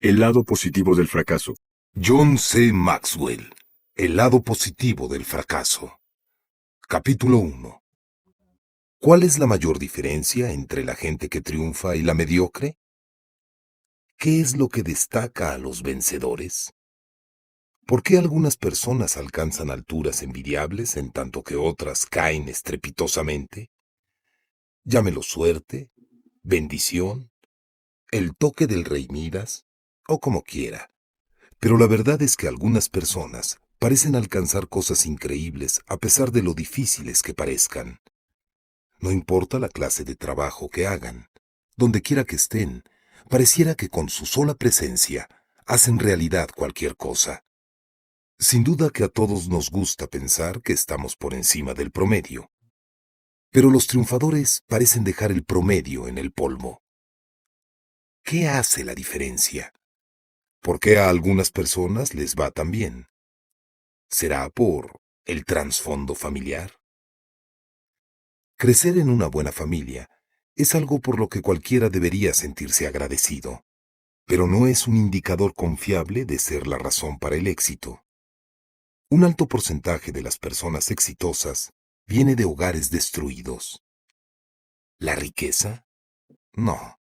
El lado positivo del fracaso. John C. Maxwell. El lado positivo del fracaso. Capítulo 1. ¿Cuál es la mayor diferencia entre la gente que triunfa y la mediocre? ¿Qué es lo que destaca a los vencedores? ¿Por qué algunas personas alcanzan alturas envidiables en tanto que otras caen estrepitosamente? Llámelo suerte, bendición, el toque del rey Midas, o como quiera. Pero la verdad es que algunas personas parecen alcanzar cosas increíbles a pesar de lo difíciles que parezcan. No importa la clase de trabajo que hagan, donde quiera que estén, pareciera que con su sola presencia hacen realidad cualquier cosa. Sin duda que a todos nos gusta pensar que estamos por encima del promedio, pero los triunfadores parecen dejar el promedio en el polvo. ¿Qué hace la diferencia? ¿Por qué a algunas personas les va tan bien? ¿Será por el trasfondo familiar? Crecer en una buena familia es algo por lo que cualquiera debería sentirse agradecido, pero no es un indicador confiable de ser la razón para el éxito. Un alto porcentaje de las personas exitosas viene de hogares destruidos. ¿La riqueza? No.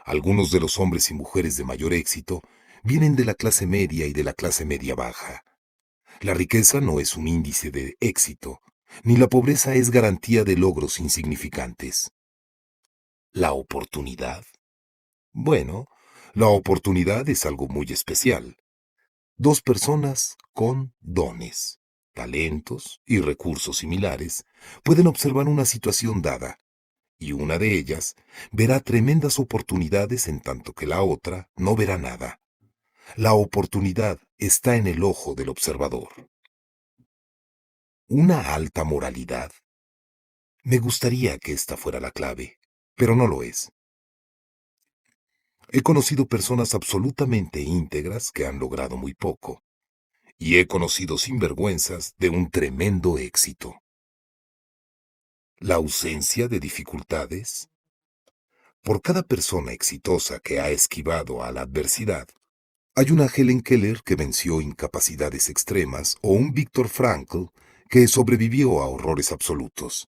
Algunos de los hombres y mujeres de mayor éxito vienen de la clase media y de la clase media baja. La riqueza no es un índice de éxito, ni la pobreza es garantía de logros insignificantes. ¿La oportunidad? Bueno, la oportunidad es algo muy especial. Dos personas con dones, talentos y recursos similares pueden observar una situación dada, y una de ellas verá tremendas oportunidades en tanto que la otra no verá nada. La oportunidad está en el ojo del observador. ¿Una alta moralidad? Me gustaría que esta fuera la clave, pero no lo es. He conocido personas absolutamente íntegras que han logrado muy poco, y he conocido sinvergüenzas de un tremendo éxito. La ausencia de dificultades. Por cada persona exitosa que ha esquivado a la adversidad, hay una Helen Keller que venció incapacidades extremas o un Viktor Frankl que sobrevivió a horrores absolutos.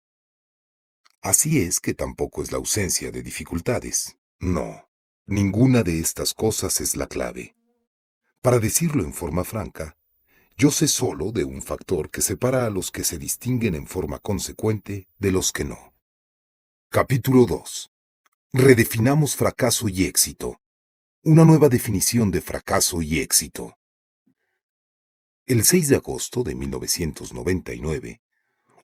Así es que tampoco es la ausencia de dificultades. No, ninguna de estas cosas es la clave. Para decirlo en forma franca, yo sé solo de un factor que separa a los que se distinguen en forma consecuente de los que no. Capítulo 2. Redefinamos fracaso y éxito. Una nueva definición de fracaso y éxito. El 6 de agosto de 1999,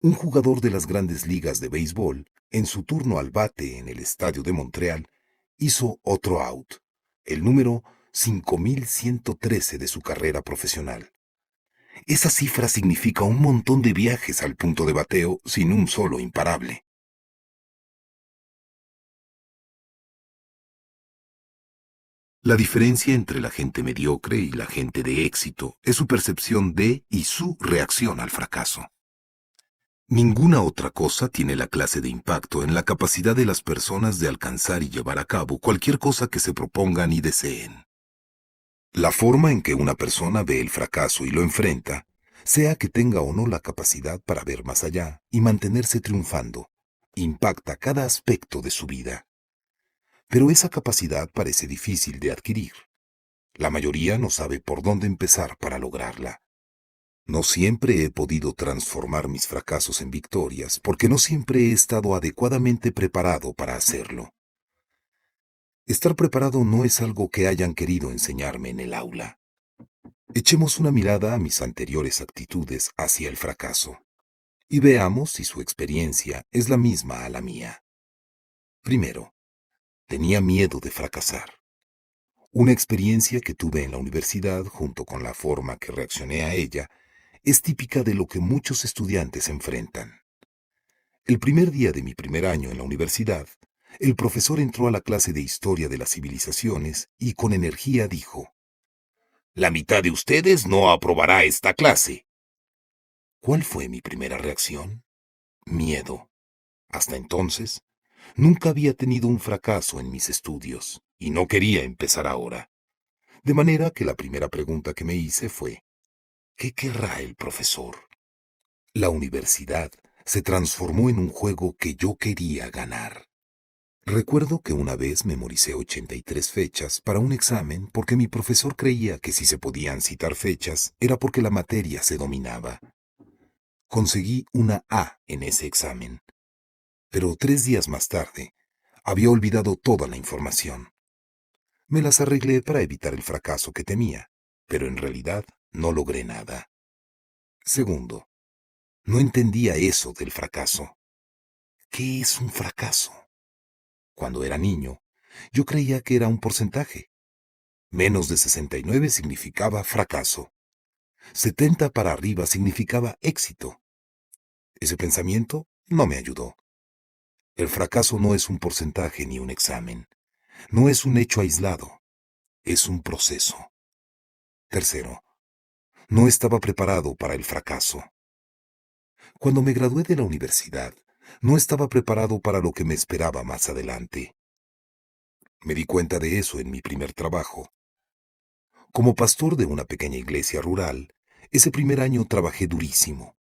un jugador de las grandes ligas de béisbol, en su turno al bate en el estadio de Montreal, hizo otro out, el número 5113 de su carrera profesional. Esa cifra significa un montón de viajes al punto de bateo sin un solo imparable. La diferencia entre la gente mediocre y la gente de éxito es su percepción de y su reacción al fracaso. Ninguna otra cosa tiene la clase de impacto en la capacidad de las personas de alcanzar y llevar a cabo cualquier cosa que se propongan y deseen. La forma en que una persona ve el fracaso y lo enfrenta, sea que tenga o no la capacidad para ver más allá y mantenerse triunfando, impacta cada aspecto de su vida. Pero esa capacidad parece difícil de adquirir. La mayoría no sabe por dónde empezar para lograrla. No siempre he podido transformar mis fracasos en victorias porque no siempre he estado adecuadamente preparado para hacerlo. Estar preparado no es algo que hayan querido enseñarme en el aula. Echemos una mirada a mis anteriores actitudes hacia el fracaso y veamos si su experiencia es la misma a la mía. Primero, tenía miedo de fracasar. Una experiencia que tuve en la universidad junto con la forma que reaccioné a ella es típica de lo que muchos estudiantes enfrentan. El primer día de mi primer año en la universidad, el profesor entró a la clase de Historia de las Civilizaciones y con energía dijo: «La mitad de ustedes no aprobará esta clase». ¿Cuál fue mi primera reacción? Miedo. Hasta entonces, nunca había tenido un fracaso en mis estudios y no quería empezar ahora. De manera que la primera pregunta que me hice fue, ¿qué querrá el profesor? La universidad se transformó en un juego que yo quería ganar. Recuerdo que una vez memoricé 83 fechas para un examen porque mi profesor creía que si se podían citar fechas era porque la materia se dominaba. Conseguí una A en ese examen, pero 3 días más tarde había olvidado toda la información. Me las arreglé para evitar el fracaso que temía, pero en realidad no logré nada. Segundo, no entendía eso del fracaso. ¿Qué es un fracaso? Cuando era niño, yo creía que era un porcentaje. Menos de 69 significaba fracaso. 70 para arriba significaba éxito. Ese pensamiento no me ayudó. El fracaso no es un porcentaje ni un examen. No es un hecho aislado. Es un proceso. Tercero, no estaba preparado para el fracaso. Cuando me gradué de la universidad, no estaba preparado para lo que me esperaba más adelante. Me di cuenta de eso en mi primer trabajo. Como pastor de una pequeña iglesia rural, ese primer año trabajé durísimo.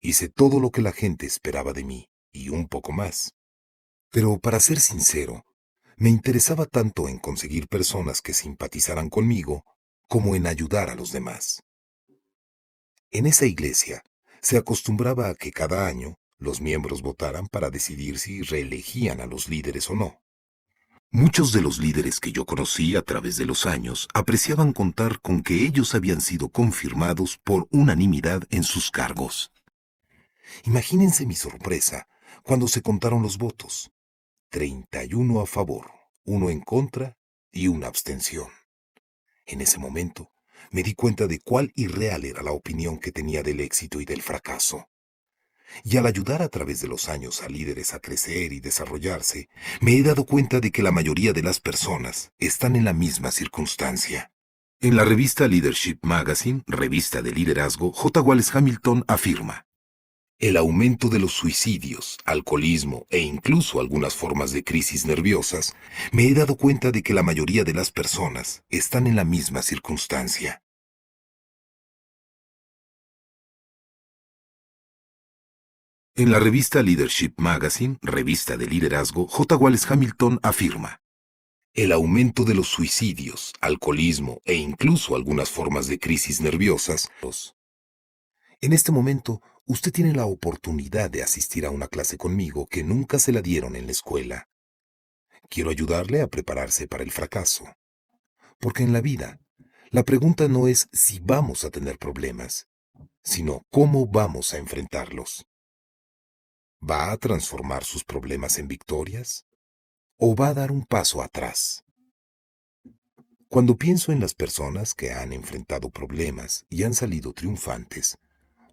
Hice todo lo que la gente esperaba de mí, y un poco más. Pero para ser sincero, me interesaba tanto en conseguir personas que simpatizaran conmigo como en ayudar a los demás. En esa iglesia se acostumbraba a que cada año los miembros votaran para decidir si reelegían a los líderes o no. Muchos de los líderes que yo conocí a través de los años apreciaban contar con que ellos habían sido confirmados por unanimidad en sus cargos. Imagínense mi sorpresa cuando se contaron los votos. 31 a favor, 1 en contra y una abstención. En ese momento me di cuenta de cuál irreal era la opinión que tenía del éxito y del fracaso. Y al ayudar a través de los años a líderes a crecer y desarrollarse, me he dado cuenta de que la mayoría de las personas están en la misma circunstancia. En la revista Leadership Magazine, revista de liderazgo, J. Wallace Hamilton afirma: el aumento de los suicidios, alcoholismo e incluso algunas formas de crisis nerviosas, me he dado cuenta de que la mayoría de las personas están en la misma circunstancia. En la revista Leadership Magazine, revista de liderazgo, J. Wallace Hamilton afirma: el aumento de los suicidios, alcoholismo e incluso algunas formas de crisis nerviosas. En este momento, usted tiene la oportunidad de asistir a una clase conmigo que nunca se la dieron en la escuela. Quiero ayudarle a prepararse para el fracaso. Porque en la vida, la pregunta no es si vamos a tener problemas, sino cómo vamos a enfrentarlos. ¿Va a transformar sus problemas en victorias? ¿O va a dar un paso atrás? Cuando pienso en las personas que han enfrentado problemas y han salido triunfantes,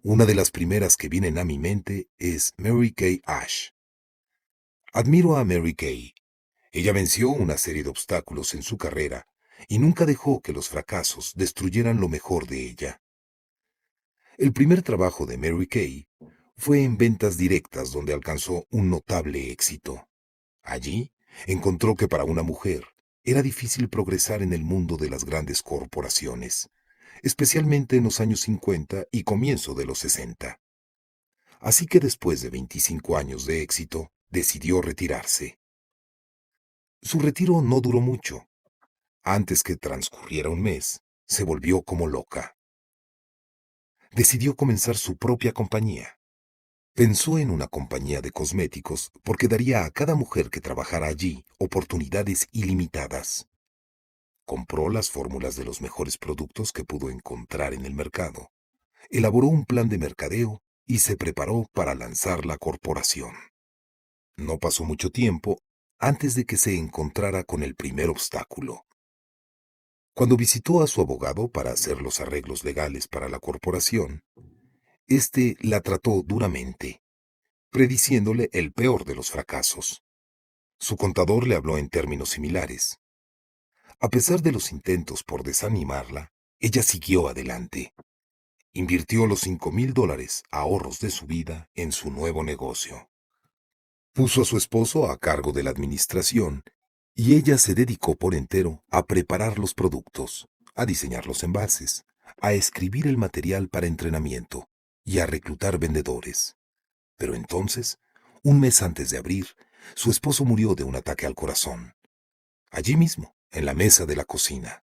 una de las primeras que vienen a mi mente es Mary Kay Ash. Admiro a Mary Kay. Ella venció una serie de obstáculos en su carrera y nunca dejó que los fracasos destruyeran lo mejor de ella. El primer trabajo de Mary Kay fue en ventas directas, donde alcanzó un notable éxito. Allí encontró que para una mujer era difícil progresar en el mundo de las grandes corporaciones, especialmente en los años 50 y comienzo de los 60. Así que después de 25 años de éxito, decidió retirarse. Su retiro no duró mucho. Antes que transcurriera un mes, se volvió como loca. Decidió comenzar su propia compañía. Pensó en una compañía de cosméticos porque daría a cada mujer que trabajara allí oportunidades ilimitadas. Compró las fórmulas de los mejores productos que pudo encontrar en el mercado, elaboró un plan de mercadeo y se preparó para lanzar la corporación. No pasó mucho tiempo antes de que se encontrara con el primer obstáculo. Cuando visitó a su abogado para hacer los arreglos legales para la corporación, éste la trató duramente, prediciéndole el peor de los fracasos. Su contador le habló en términos similares. A pesar de los intentos por desanimarla, ella siguió adelante. Invirtió los $5,000 ahorros de su vida en su nuevo negocio. Puso a su esposo a cargo de la administración y ella se dedicó por entero a preparar los productos. a diseñar los envases, a escribir el material para entrenamiento y a reclutar vendedores. Pero entonces, un mes antes de abrir, su esposo murió de un ataque al corazón. Allí mismo, en la mesa de la cocina.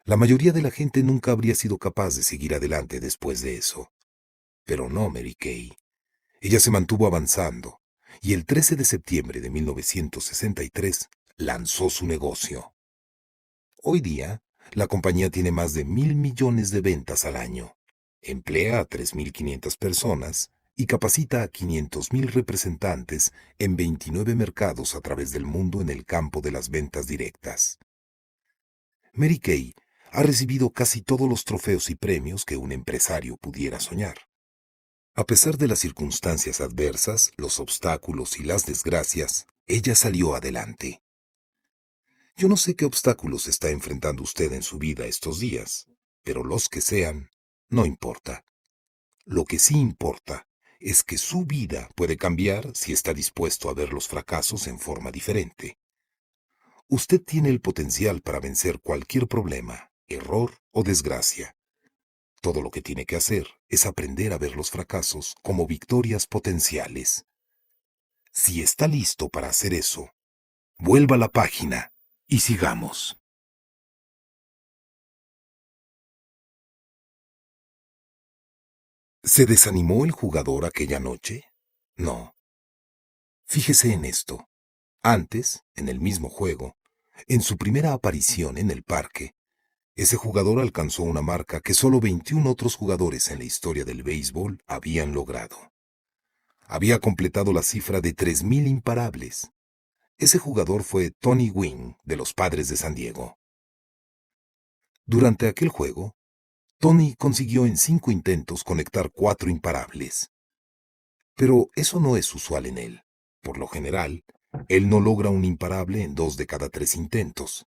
La mayoría de la gente nunca habría sido capaz de seguir adelante después de eso. Pero no Mary Kay. Ella se mantuvo avanzando y el 13 de septiembre de 1963 lanzó su negocio. Hoy día, la compañía tiene más de 1.000 millones de ventas al año, emplea a 3.500 personas y capacita a 500.000 representantes en 29 mercados a través del mundo en el campo de las ventas directas. Mary Kay ha recibido casi todos los trofeos y premios que un empresario pudiera soñar. A pesar de las circunstancias adversas, los obstáculos y las desgracias, ella salió adelante. Yo no sé qué obstáculos está enfrentando usted en su vida estos días, pero los que sean, no importa. Lo que sí importa es que su vida puede cambiar si está dispuesto a ver los fracasos en forma diferente. Usted tiene el potencial para vencer cualquier problema, error o desgracia. Todo lo que tiene que hacer es aprender a ver los fracasos como victorias potenciales. Si está listo para hacer eso, vuelva a la página y sigamos. ¿Se desanimó el jugador aquella noche? No. Fíjese en esto. Antes, en el mismo juego, en su primera aparición en el parque, ese jugador alcanzó una marca que solo 21 otros jugadores en la historia del béisbol habían logrado. Había completado la cifra de 3.000 imparables. Ese jugador fue Tony Gwynn, de los Padres de San Diego. Durante aquel juego, Tony consiguió en 5 intentos conectar 4 imparables. Pero eso no es usual en él. Por lo general, él no logra un imparable en 2 de cada 3 intentos.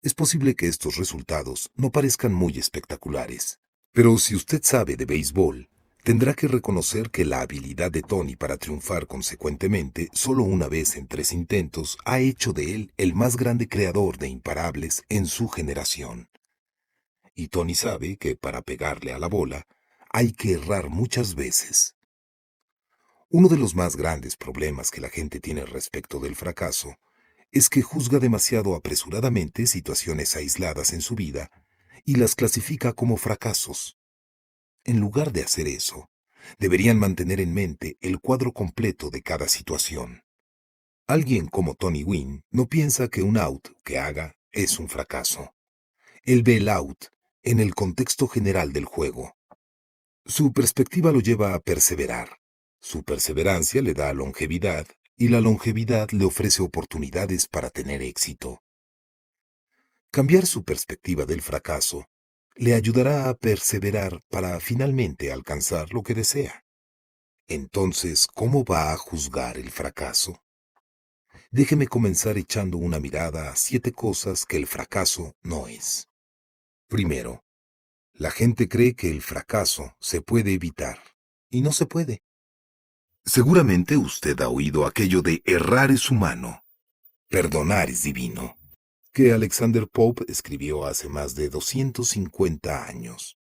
Es posible que estos resultados no parezcan muy espectaculares, pero si usted sabe de béisbol, tendrá que reconocer que la habilidad de Tony para triunfar consecuentemente solo una vez en 3 intentos ha hecho de él el más grande creador de imparables en su generación. Y Tony sabe que para pegarle a la bola hay que errar muchas veces. Uno de los más grandes problemas que la gente tiene respecto del fracaso es que juzga demasiado apresuradamente situaciones aisladas en su vida y las clasifica como fracasos. En lugar de hacer eso, deberían mantener en mente el cuadro completo de cada situación. Alguien como Tony Gwynn no piensa que un out que haga es un fracaso. Él ve el out en el contexto general del juego. Su perspectiva lo lleva a perseverar. Su perseverancia le da longevidad y la longevidad le ofrece oportunidades para tener éxito. Cambiar su perspectiva del fracaso le ayudará a perseverar para finalmente alcanzar lo que desea. Entonces, ¿cómo va a juzgar el fracaso? Déjeme comenzar echando una mirada a 7 cosas que el fracaso no es. Primero, la gente cree que el fracaso se puede evitar, y no se puede. Seguramente usted ha oído aquello de errar es humano, perdonar es divino, que Alexander Pope escribió hace más de 250 años.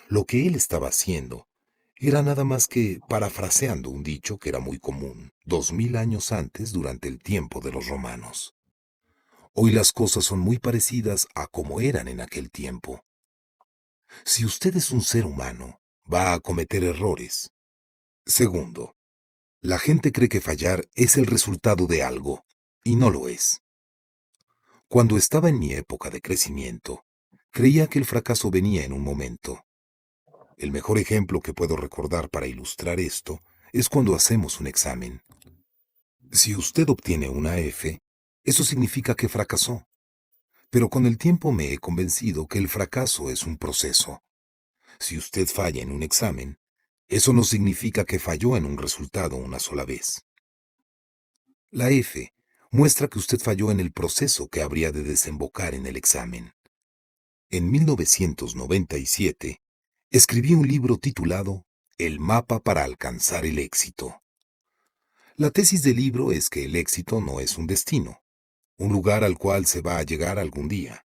Lo que él estaba haciendo era nada más que parafraseando un dicho que era muy común 2000 años antes durante el tiempo de los romanos. Hoy las cosas son muy parecidas a como eran en aquel tiempo. Si usted es un ser humano, va a cometer errores. Segundo, la gente cree que fallar es el resultado de algo, y no lo es. Cuando estaba en mi época de crecimiento, creía que el fracaso venía en un momento. El mejor ejemplo que puedo recordar para ilustrar esto es cuando hacemos un examen. Si usted obtiene una F, eso significa que fracasó. Pero con el tiempo me he convencido que el fracaso es un proceso. Si usted falla en un examen, eso no significa que falló en un resultado una sola vez. La F muestra que usted falló en el proceso que habría de desembocar en el examen. En 1997, escribí un libro titulado El mapa para alcanzar el éxito. La tesis del libro es que el éxito no es un destino, un lugar al cual se va a llegar algún día.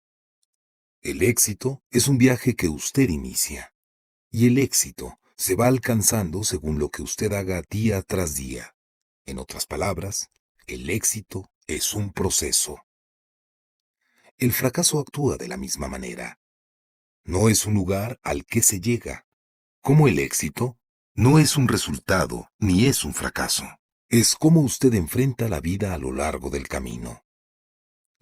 El éxito es un viaje que usted inicia, y el éxito se va alcanzando según lo que usted haga día tras día. En otras palabras, el éxito es un proceso. El fracaso actúa de la misma manera. No es un lugar al que se llega. Como el éxito, no es un resultado ni es un fracaso. Es como usted enfrenta la vida a lo largo del camino.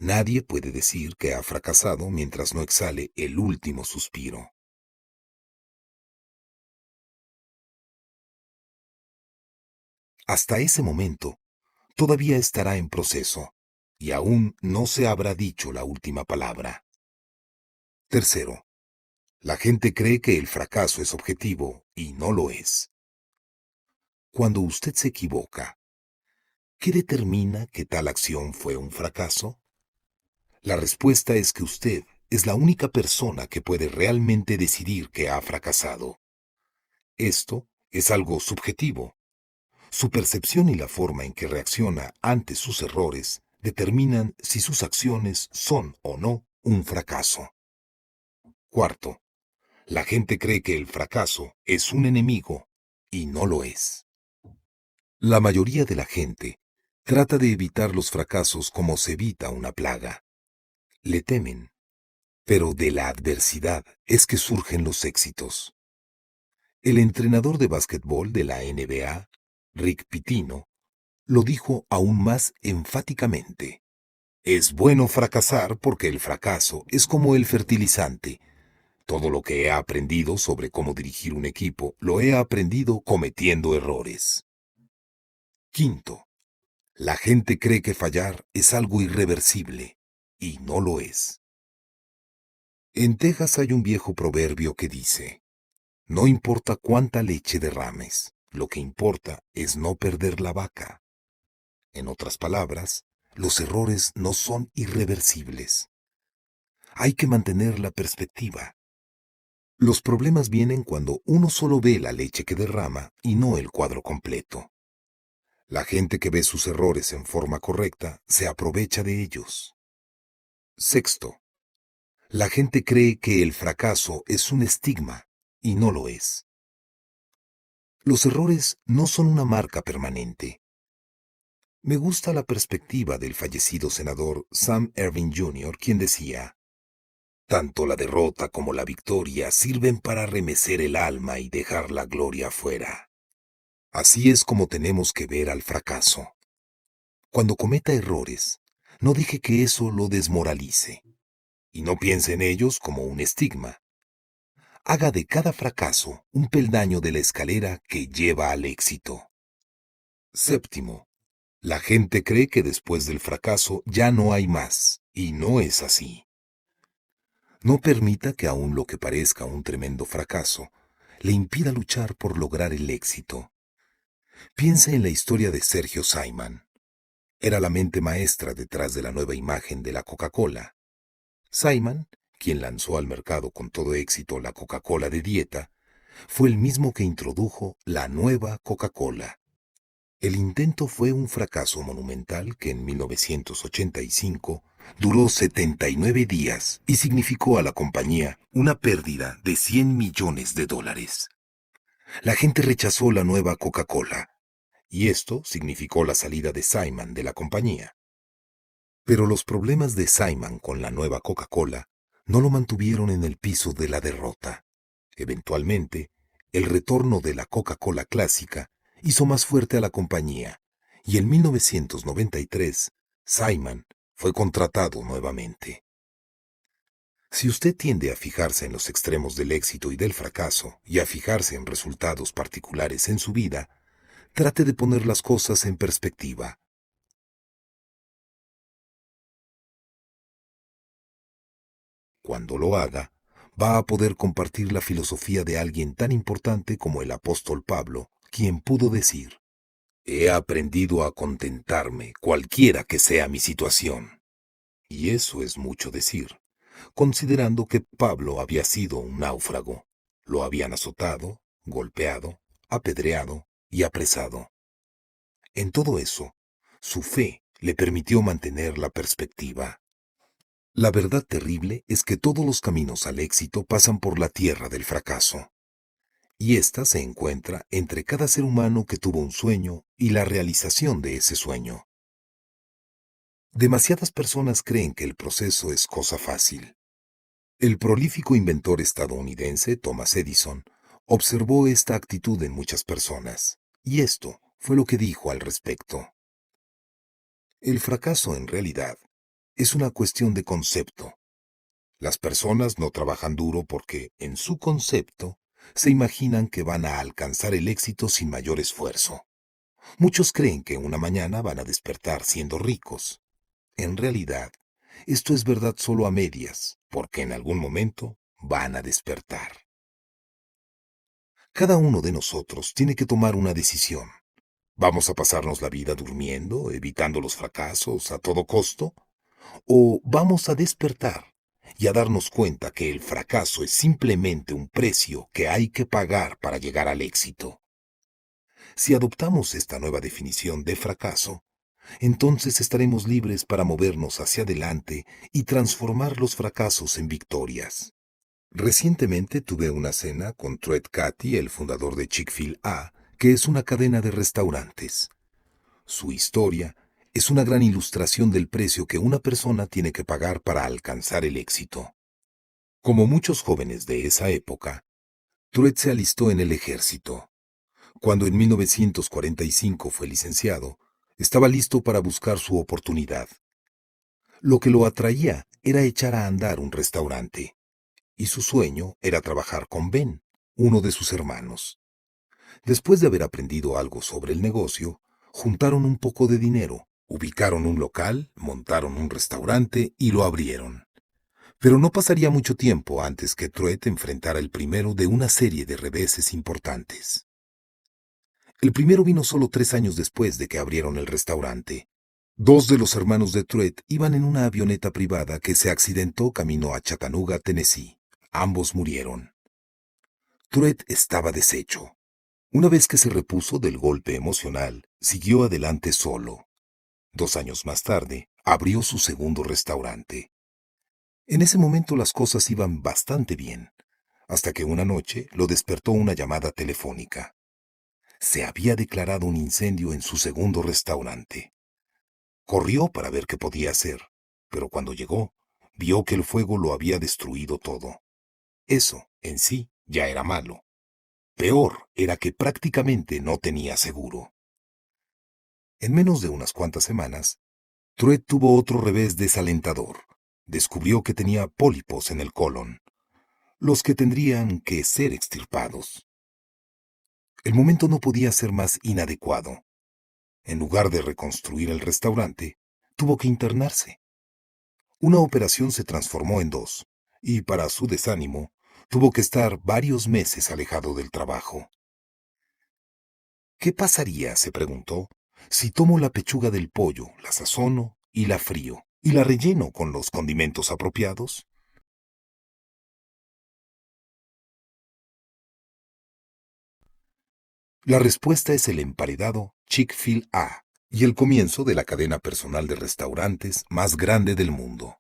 Nadie puede decir que ha fracasado mientras no exhale el último suspiro. Hasta ese momento, todavía estará en proceso y aún no se habrá dicho la última palabra. Tercero, la gente cree que el fracaso es objetivo y no lo es. Cuando usted se equivoca, ¿qué determina que tal acción fue un fracaso? La respuesta es que usted es la única persona que puede realmente decidir que ha fracasado. Esto es algo subjetivo. Su percepción y la forma en que reacciona ante sus errores determinan si sus acciones son o no un fracaso. Cuarto, la gente cree que el fracaso es un enemigo y no lo es. La mayoría de la gente trata de evitar los fracasos como se evita una plaga. Le temen, pero de la adversidad es que surgen los éxitos. El entrenador de básquetbol de la NBA, Rick Pitino, lo dijo aún más enfáticamente. Es bueno fracasar porque el fracaso es como el fertilizante. Todo lo que he aprendido sobre cómo dirigir un equipo lo he aprendido cometiendo errores. Quinto, la gente cree que fallar es algo irreversible, y no lo es. En Texas hay un viejo proverbio que dice, no importa cuánta leche derrames, lo que importa es no perder la vaca. En otras palabras, los errores no son irreversibles. Hay que mantener la perspectiva. Los problemas vienen cuando uno solo ve la leche que derrama y no el cuadro completo. La gente que ve sus errores en forma correcta se aprovecha de ellos. Sexto, la gente cree que el fracaso es un estigma y no lo es. Los errores no son una marca permanente. Me gusta la perspectiva del fallecido senador Sam Ervin Jr., quien decía, tanto la derrota como la victoria sirven para remecer el alma y dejar la gloria afuera. Así es como tenemos que ver al fracaso. Cuando cometa errores, no deje que eso lo desmoralice, y no piense en ellos como un estigma. Haga de cada fracaso un peldaño de la escalera que lleva al éxito. Séptimo, la gente cree que después del fracaso ya no hay más, y no es así. No permita que aun lo que parezca un tremendo fracaso le impida luchar por lograr el éxito. Piense en la historia de Sergio Simon. Era la mente maestra detrás de la nueva imagen de la Coca-Cola. Simon, quien lanzó al mercado con todo éxito la Coca-Cola de dieta, fue el mismo que introdujo la nueva Coca-Cola. El intento fue un fracaso monumental que en 1985 duró 79 días y significó a la compañía una pérdida de $100 millones. La gente rechazó la nueva Coca-Cola, y esto significó la salida de Simon de la compañía. Pero los problemas de Simon con la nueva Coca-Cola no lo mantuvieron en el piso de la derrota. Eventualmente, el retorno de la Coca-Cola clásica hizo más fuerte a la compañía, y en 1993, Simon fue contratado nuevamente. Si usted tiende a fijarse en los extremos del éxito y del fracaso, y a fijarse en resultados particulares en su vida, trate de poner las cosas en perspectiva. Cuando lo haga, va a poder compartir la filosofía de alguien tan importante como el apóstol Pablo, quien pudo decir, he aprendido a contentarme cualquiera que sea mi situación. Y eso es mucho decir, considerando que Pablo había sido un náufrago. Lo habían azotado, golpeado, apedreado y apresado. En todo eso, su fe le permitió mantener la perspectiva. La verdad terrible es que todos los caminos al éxito pasan por la tierra del fracaso, y ésta se encuentra entre cada ser humano que tuvo un sueño y la realización de ese sueño. Demasiadas personas creen que el proceso es cosa fácil. El prolífico inventor estadounidense Thomas Edison observó esta actitud en muchas personas, y esto fue lo que dijo al respecto. El fracaso, en realidad, es una cuestión de concepto. Las personas no trabajan duro porque, en su concepto, se imaginan que van a alcanzar el éxito sin mayor esfuerzo. Muchos creen que una mañana van a despertar siendo ricos. En realidad, esto es verdad solo a medias, porque en algún momento van a despertar. Cada uno de nosotros tiene que tomar una decisión. ¿Vamos a pasarnos la vida durmiendo, evitando los fracasos a todo costo? ¿O vamos a despertar y a darnos cuenta que el fracaso es simplemente un precio que hay que pagar para llegar al éxito? Si adoptamos esta nueva definición de fracaso, entonces estaremos libres para movernos hacia adelante y transformar los fracasos en victorias. Recientemente tuve una cena con Truett Cathy, el fundador de Chick-fil-A, que es una cadena de restaurantes. Su historia es una gran ilustración del precio que una persona tiene que pagar para alcanzar el éxito. Como muchos jóvenes de esa época, Truett se alistó en el ejército. Cuando en 1945 fue licenciado, estaba listo para buscar su oportunidad. Lo que lo atraía era echar a andar un restaurante, y su sueño era trabajar con Ben, uno de sus hermanos. Después de haber aprendido algo sobre el negocio, juntaron un poco de dinero, ubicaron un local, montaron un restaurante y lo abrieron. Pero no pasaría mucho tiempo antes que Truett enfrentara el primero de una serie de reveses importantes. El primero vino solo 3 años después de que abrieron el restaurante. Dos de los hermanos de Truett iban en una avioneta privada que se accidentó camino a Chattanooga, Tennessee. Ambos murieron. Truett estaba deshecho. Una vez que se repuso del golpe emocional, siguió adelante solo. 2 años más tarde, abrió su segundo restaurante. En ese momento las cosas iban bastante bien, hasta que una noche lo despertó una llamada telefónica. Se había declarado un incendio en su segundo restaurante. Corrió para ver qué podía hacer, pero cuando llegó, vio que el fuego lo había destruido todo. Eso, en sí, ya era malo. Peor era que prácticamente no tenía seguro. En menos de unas cuantas semanas, Truett tuvo otro revés desalentador. Descubrió que tenía pólipos en el colon, los que tendrían que ser extirpados. El momento no podía ser más inadecuado. En lugar de reconstruir el restaurante, tuvo que internarse. Una operación se transformó en dos, y para su desánimo, tuvo que estar varios meses alejado del trabajo. ¿Qué pasaría, se preguntó, si tomo la pechuga del pollo, la sazono y la frío, y la relleno con los condimentos apropiados? La respuesta es el emparedado Chick-fil-A y el comienzo de la cadena personal de restaurantes más grande del mundo.